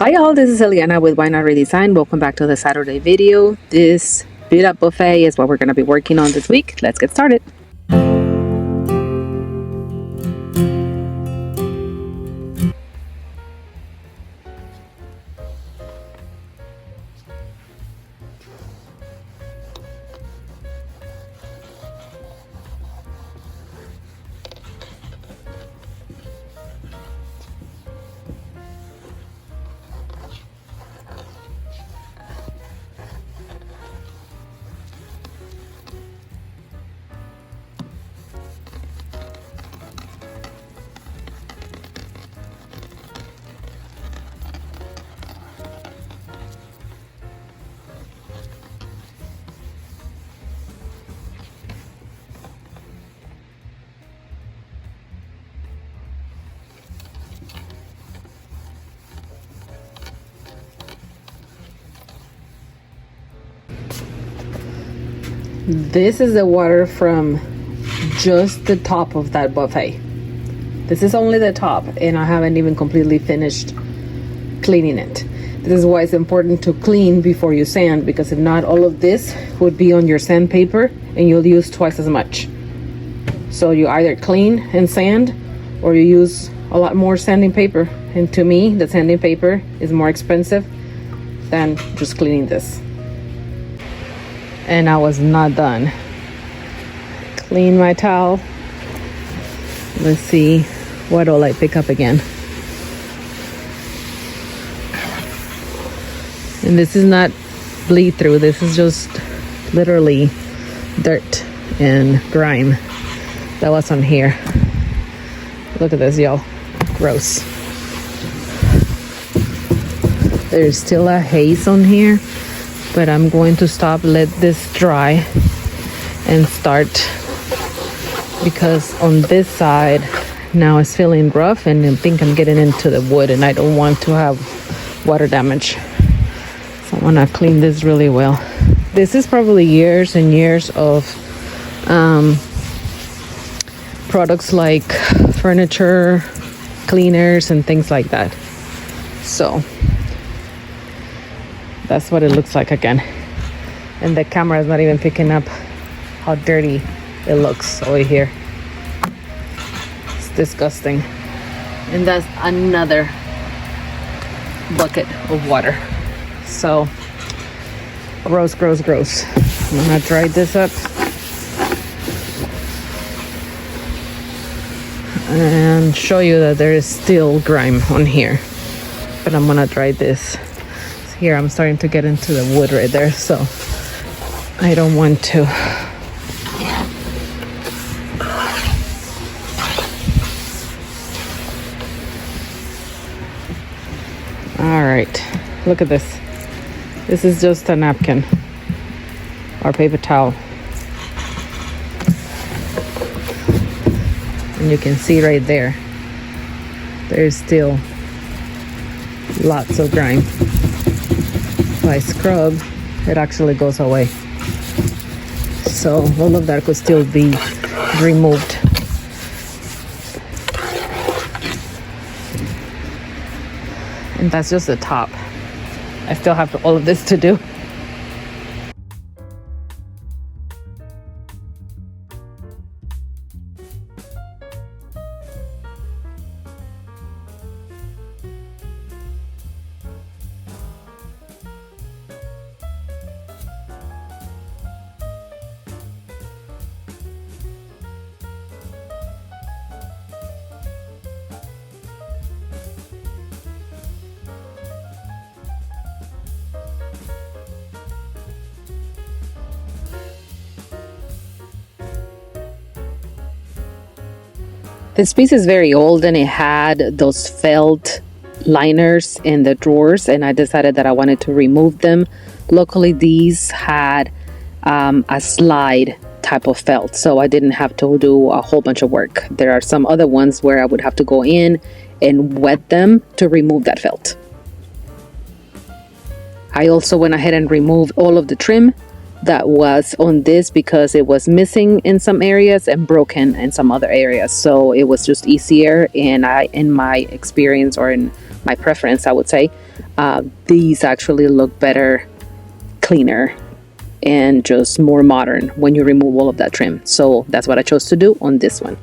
Hi y'all, this is Eliana with Why Not Redesign. Welcome back to the Saturday video. This beat up buffet is what we're going to be working on this week. Let's get started. This is the water from just the top of that buffet. This is only the top, and I haven't even completely finished cleaning it. This is why it's important to clean before you sand, because if not, all of this would be on your sandpaper and you'll use twice as much. So you either clean and sand, or you use a lot more sanding paper. And to me, the sanding paper is more expensive than just cleaning this. And I was not done. Clean my towel. Let's see, what will I pick up again? And this is not bleed through, this is just literally dirt and grime that was on here. Look at this, y'all. Gross. There's still a haze on here, but I'm going to stop, let this dry and start, because on this side now it's feeling rough and I think I'm getting into the wood and I don't want to have water damage. So I want to clean this really well. This is probably years and years of products like furniture cleaners and things like that. So that's what it looks like again. And the camera is not even picking up how dirty it looks over here. It's disgusting. And that's another bucket of water. So gross, gross, gross. I'm gonna dry this up and show you that there is still grime on here, but I'm gonna dry this. Here I'm starting to get into the wood right there, so I don't want to. All right, look at this. This is just a napkin or paper towel. And you can see right there, there's still lots of grime. If I scrub, it actually goes away. So all of that could still be removed. And that's just the top. I still have all of this to do. This piece is very old and it had those felt liners in the drawers, and I decided that I wanted to remove them. Luckily, these had a slide type of felt, so I didn't have to do a whole bunch of work. There are some other ones where I would have to go in and wet them to remove that felt. I also went ahead and removed all of the trim that was on this because it was missing in some areas and broken in some other areas. So it was just easier, and in my experience, or in my preference, I would say, these actually look better, cleaner, and just more modern when you remove all of that trim. So that's what I chose to do on this one.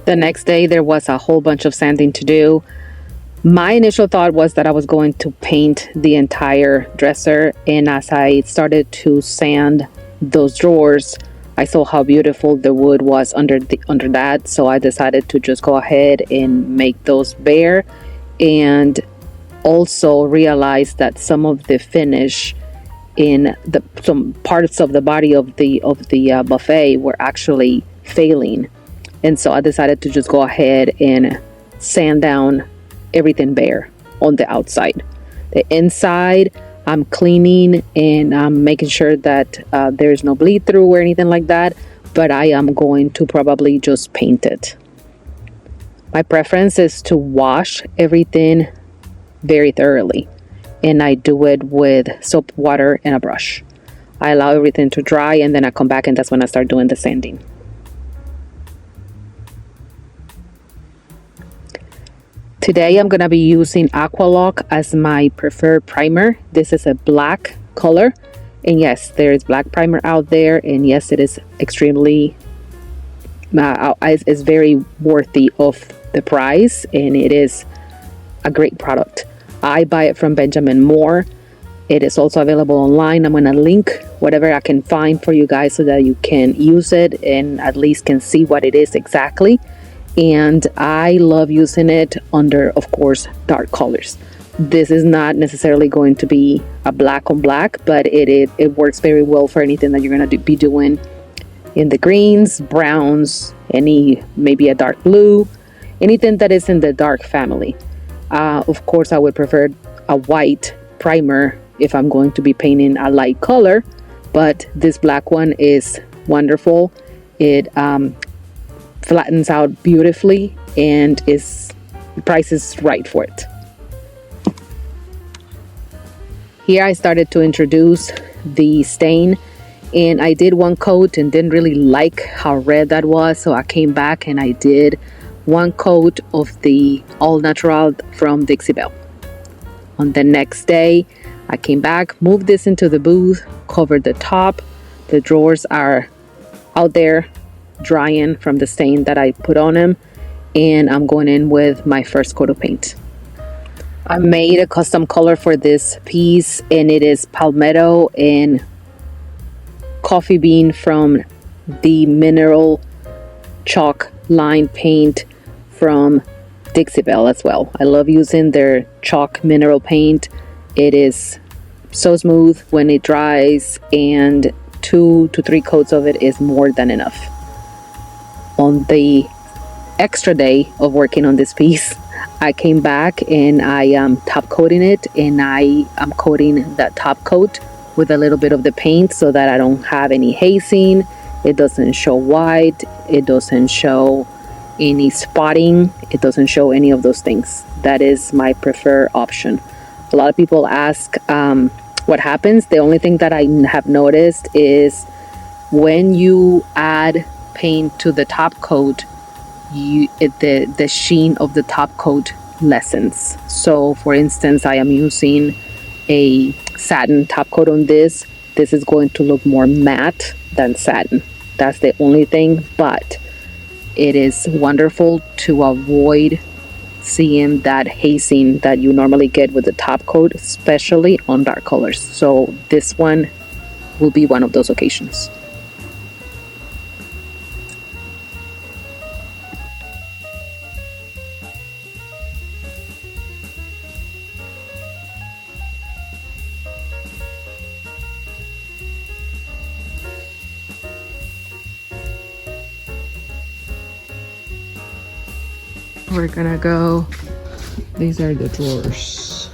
The next day there was a whole bunch of sanding to do. My initial thought was that I was going to paint the entire dresser, and as I started to sand those drawers, I saw how beautiful the wood was under that, so I decided to just go ahead and make those bare, and also realized that some of the finish in some parts of the body of the buffet were actually failing. And so I decided to just go ahead and sand down everything bare on the outside. The inside, I'm cleaning and I'm making sure that there's no bleed through or anything like that. But I am going to probably just paint it. My preference is to wash everything very thoroughly. And I do it with soap, water, and a brush. I allow everything to dry, and then I come back and that's when I start doing the sanding. Today I'm going to be using Aqualock as my preferred primer. This is a black color, and yes, there is black primer out there, and yes, it is extremely it's very worthy of the price, and it is a great product. I buy it from Benjamin Moore. It is also available online. I'm going to link whatever I can find for you guys so that you can use it and at least can see what it is exactly. And I love using it under, of course, dark colors. This is not necessarily going to be a black on black, but it works very well for anything that you're going to be doing in the greens, browns, maybe a dark blue, anything that is in the dark family. Of course, I would prefer a white primer if I'm going to be painting a light color, but this black one is wonderful. It flattens out beautifully, and the price is right for it. Here I started to introduce the stain, and I did one coat and didn't really like how red that was, so I came back and I did one coat of the all natural from Dixie Belle. On the next day I came back, moved this into the booth, covered the top. The drawers are out there drying from the stain that I put on them, and I'm going in with my first coat of paint. I made a custom color for this piece, and it is Palmetto and Coffee Bean from the mineral chalk line paint from Dixie Belle as well. I love using their chalk mineral paint. It is so smooth when it dries, and 2 to 3 coats of it is more than enough. On the extra day of working on this piece, I came back and I am top coating it, and I am coating that top coat with a little bit of the paint so that I don't have any hazing. It doesn't show white, it doesn't show any spotting, it doesn't show any of those things. That is my preferred option. A lot of people ask what happens. The only thing that I have noticed is when you add paint to the top coat, the sheen of the top coat lessens. So for instance, I am using a satin top coat on this. This is going to look more matte than satin. That's the only thing, but it is wonderful to avoid seeing that hazing that you normally get with the top coat, especially on dark colors. So this one will be one of those occasions. We're gonna go, these are the drawers.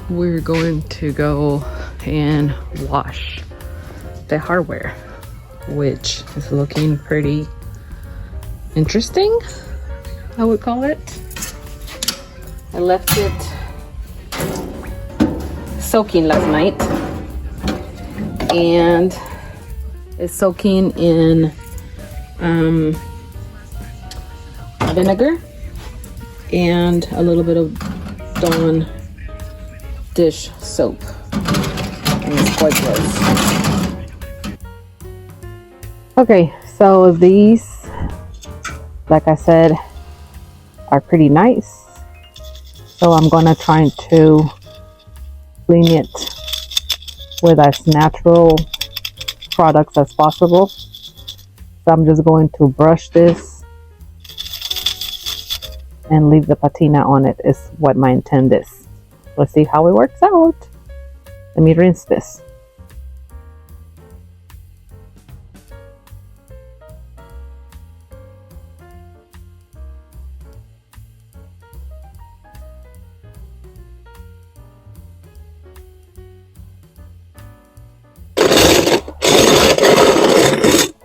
We're going to go and wash the hardware, which is looking pretty interesting, I would call it. I left it soaking last night, and it's soaking in vinegar and a little bit of Dawn dish soap, and it's quite gross. Okay, so these, like I said, are pretty nice, so I'm gonna try to clean it with as natural products as possible. So I'm just going to brush this and leave the patina on it, is what my intent is. Let's see how it works out. Let me rinse this.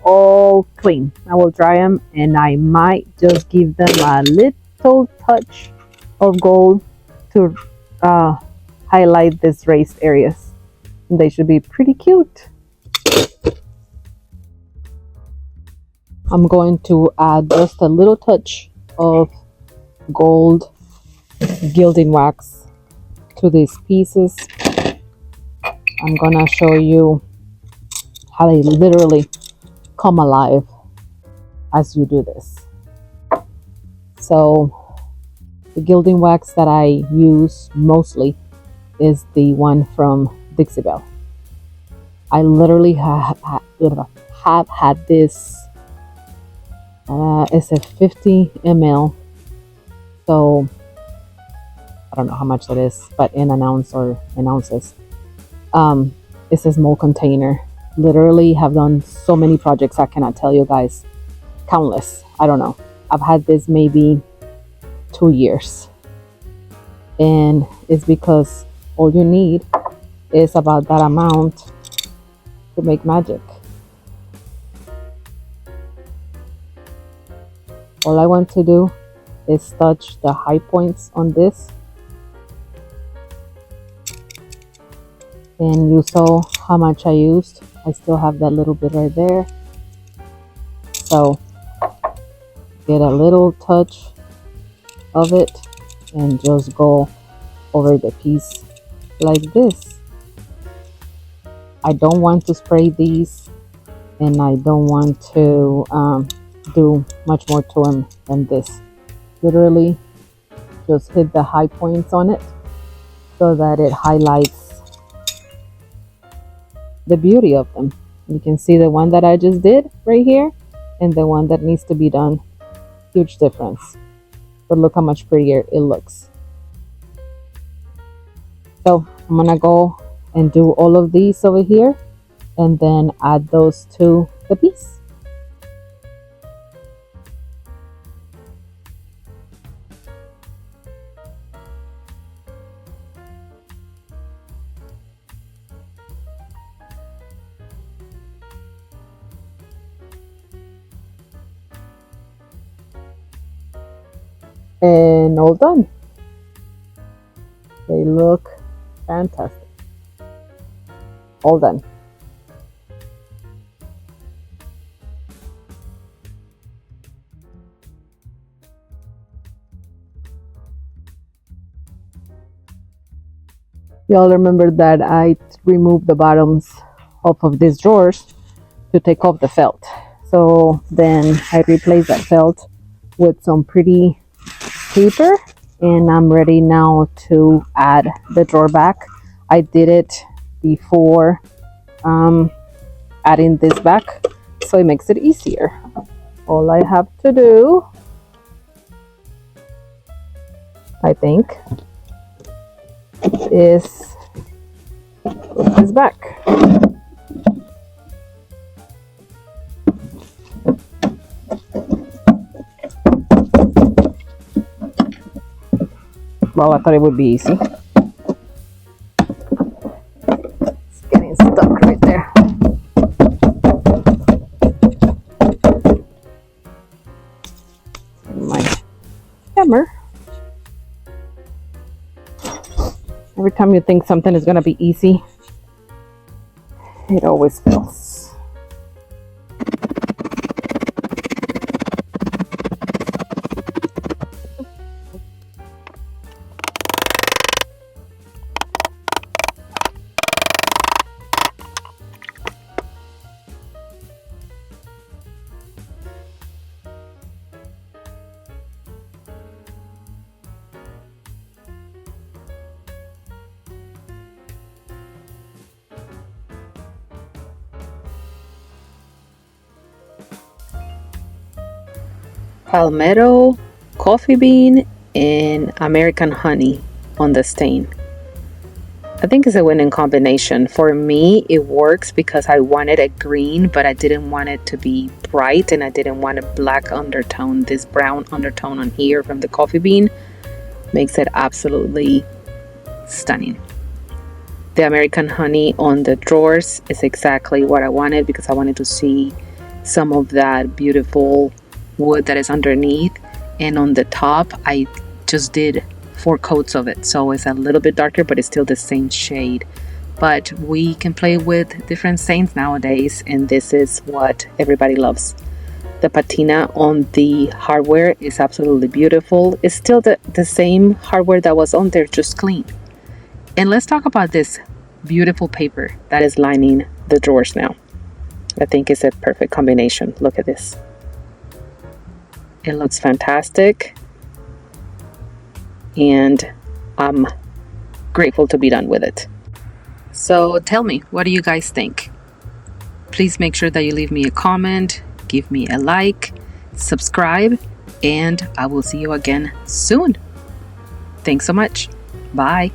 All clean. I will dry them, and I might just give them a little touch of gold to highlight these raised areas. They should be pretty cute. I'm going to add just a little touch of gold gilding wax to these pieces. I'm gonna show you how they literally come alive as you do this. So the gilding wax that I use mostly is the one from Dixie Belle. I literally have had this, it's a 50 ml, so I don't know how much that is, but in an ounce or in ounces. It's a small container. Literally have done so many projects, I cannot tell you guys, countless. I don't know, I've had this maybe 2 years, and it's because all you need is about that amount to make magic. All I want to do is touch the high points on this, and you saw how much I used. I still have that little bit right there, so get a little touch of it and just go over the piece like this. I don't want to spray these, and I don't want to do much more to them than this. Literally just hit the high points on it so that it highlights the beauty of them. You can see the one that I just did right here and the one that needs to be done. Huge difference, but look how much prettier it looks. So I'm gonna go and do all of these over here and then add those to the piece. And all done. They look fantastic. All done. Y'all remember that I removed the bottoms off of these drawers to take off the felt. So then I replaced that felt with some pretty paper, and I'm ready now to add the drawer back. I did it before adding this back, so it makes it easier. All I have to do, I think, is put this back. Well, I thought it would be easy. It's getting stuck right there. And my hammer. Every time you think something is going to be easy, it always fails. Palmetto, coffee bean, and American honey on the stain. I think it's a winning combination. For me, it works because I wanted a green, but I didn't want it to be bright, and I didn't want a black undertone. This brown undertone on here from the coffee bean makes it absolutely stunning. The American honey on the drawers is exactly what I wanted because I wanted to see some of that beautiful wood that is underneath, and on the top I just did 4 coats of it, so it's a little bit darker, but it's still the same shade. But we can play with different stains nowadays, and this is what everybody loves. The patina on the hardware is absolutely beautiful. It's still the same hardware that was on there, just clean. And let's talk about this beautiful paper that is lining the drawers now. I think it's a perfect combination. Look at this. It looks fantastic, and I'm grateful to be done with it. So tell me, what do you guys think? Please make sure that you leave me a comment, give me a like, subscribe, and I will see you again soon. Thanks so much. Bye.